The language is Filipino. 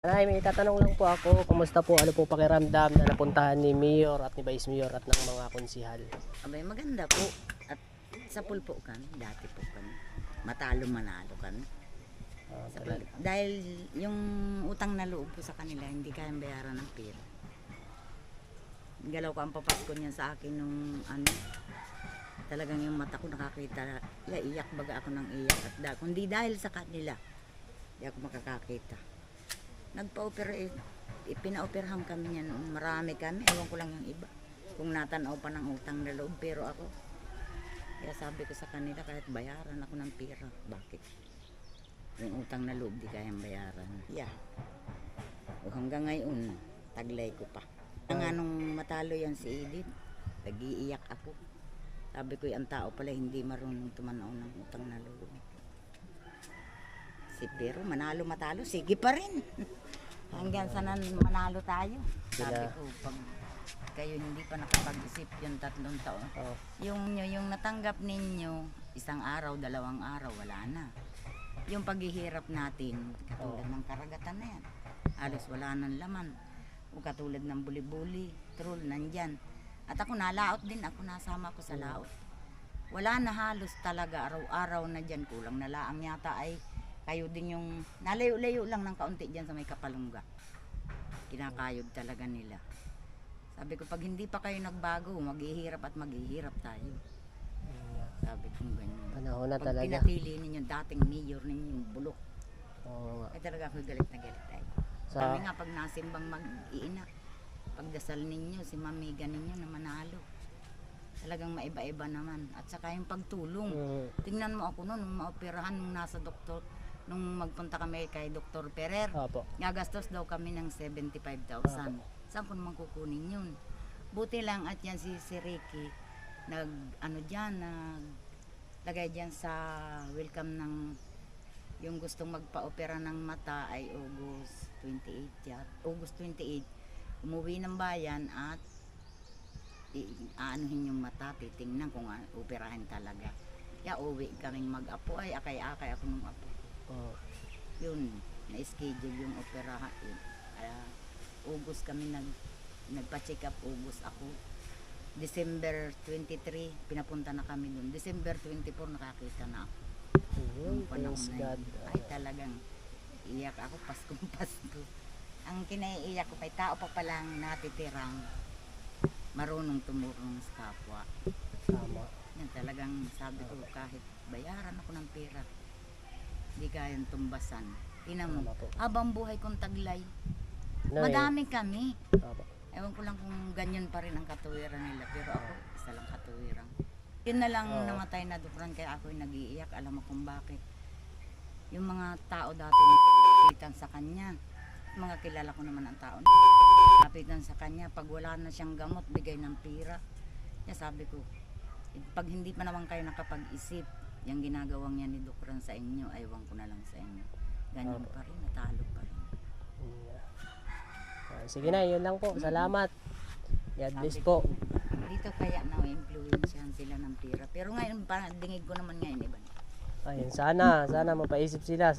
Nay, may itatanong lang po ako. Kumusta po? Ano po pakiramdam na napuntahan ni Mayor at ni Vice Mayor at ng mga konsihal? Abay, maganda po. At sa pulpo kami, dati po kami. Matalo manalo kami. Dahil yung utang na loob po sa kanila, hindi kayang bayaran ng pera. Galaw ko ang papasko niya sa akin nung talagang yung mata ko nakakita. Iyak baga ako ng iyak. At kundi dahil sa kanila, hindi ako makakakita. Nagpa-opera, pina-operahan kami niya noon. Marami kami, ewan ko lang yung iba. Kung natanaw pa ng utang na loob, pero ako, kaya sabi ko sa kanila, kahit bayaran ako ng pera. Bakit? Yung utang na loob, di kayang bayaran. Yeah. O hanggang ngayon, taglay ko pa. Nga nung matalo yan si Edith, nag-iiyak ako. Sabi ko, ang tao pala hindi marunong tumanaw ng utang na loob. Pero manalo matalo, sige pa rin. Hanggang sana manalo tayo. Sabi ko, pag kayo hindi pa nakapag-isip yung 3 taon, yung natanggap ninyo, isang araw, 2 araw, wala na. Yung paghihirap natin, katulad ng karagatan na yan, halos wala nang laman. O katulad ng buli-buli, troll, nandyan. At ako nalaot din, ako nasama ko sa laot. Wala na halos talaga, araw-araw na dyan, kulang na laang yata ay kayo din yung nalayo-layo lang ng kaunti dyan sa may Kapalungga. Kinakayod talaga nila. Sabi ko, pag hindi pa kayo nagbago, maghihirap at maghihirap tayo. Sabi ko ganyan. Panahon na pag talaga. pinapili ninyo dating mayor ninyo yung bulok. Ay talaga ako galit na galit tayo. Sabi nga, pag nasimbang mag-iina, pagdasal ninyo, si mamiga ninyo na manalo. Talagang maiba-iba naman. At saka yung pagtulong. Tingnan mo ako noon, nung maoperahan, nung nasa doktor, nung magpunta kami kay Dr. Ferrer, gagastos daw kami ng 75,000. Saan ko naman kukunin yun? Buti lang at yan si Ricky, naglagay dyan sa welcome ng yung gustong magpa-opera ng mata ay August 28. Umuwi ng bayan at aanuhin yung mata, titingnan kung operahin talaga. Kaya uwi kaming mag-apo, ay akay-akay ako nung apo. Yun, na-schedule yung operahan. Kaya August kami nagpa-check up, August ako. December 23, pinapunta na kami dun. December 24, nakakita na ako. Yung panahon na yun. Ay talagang iyak ako, Paskong-Pasko. Ang kinaiiyak ko, may tao pa palang natitirang marunong tumulong sa kapwa. Tama. Yan talagang sabi ko, kahit bayaran ako ng pera, hindi kayang tumbasan. Tinam, habang buhay kong taglay, madami kami. Ewan ko lang kung ganyan pa rin ang katuwiran nila, pero ako, isa lang katuwiran. Yun na lang namatay na Dukran, kaya ako'y nag-iiyak. Alam mo kung bakit. Yung mga tao dati napitan sa kanya, mga kilala ko naman ang tao, napitan sa kanya, pag wala na siyang gamot, bigay ng pira. Kaya sabi ko, pag hindi pa naman kayo nakapag-isip, yung ginagawang yan ni Dukran sa inyo, aywan ko na lang sa inyo. Ganyan pa rin, natalo pa rin. Sige na, yun lang po. Salamat. God bless po. Dito kaya na-influensyahan sila ng pira. Pero ngayon, dingig ko naman ngayon, iba. Ayun, sana mapaisip sila